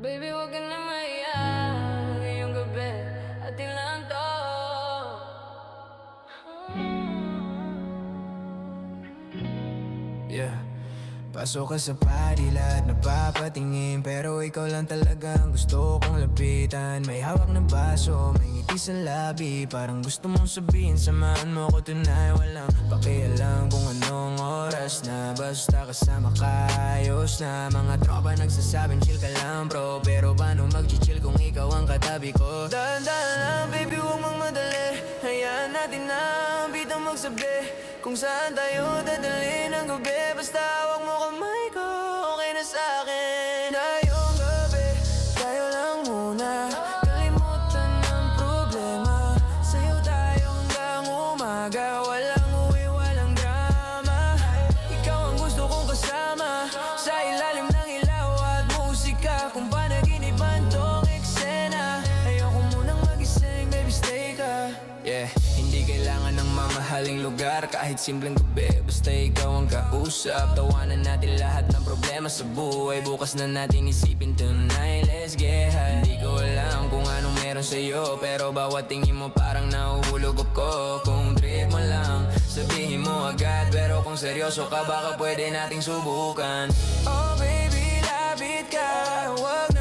Baby, wag ka na maiya. Ngayong gabi, atin lang to. Yeah. Pasok ka sa party, lahat napapatingin, pero ikaw lang talagang gusto kong lapitan. May hawak na baso, may ngiti sa labi, parang gusto mong sabihin, samahan mo ko tonight. Walang pakialam kung anong oras na, basta kasama ka, ayos na. Mga tropa nagsasabing chill ka lang bro, pero paano mag-chill kung ikaw ang katabi ko? Dahan-dahan lang baby, huwag magmadali, hayaan natin na ang beat ang magsabi kung saan tayo dadalhin ang gabi. Basta hawak mo kamay ko, okay na sa'kin. Ngayong gabi, tayo lang muna, kalimutan ng problema. Sa'yo tayo hanggang umaga, walang uwi, walang drama. Ikaw ang gusto kong kasama, sa ilalim ng ilaw at musika, kung panaginipan tong eksena. Ayoko munang magising, baby stay ka. Yeah, hindi kailangan ng mamahaling lugar, kahit simpleng gabi, basta ikaw ang kausap. Tawanan natin lahat ng problema sa buhay, bukas na natin isipin tonight, let's get high. Hindi ko alam kung anong meron sa'yo, pero bawat tingin mo parang nahuhulog ako. Kung trip mo lang, sabihin mo agad, pero kung seryoso ka baka pwede nating subukan. Oh baby, lapit ka, wag na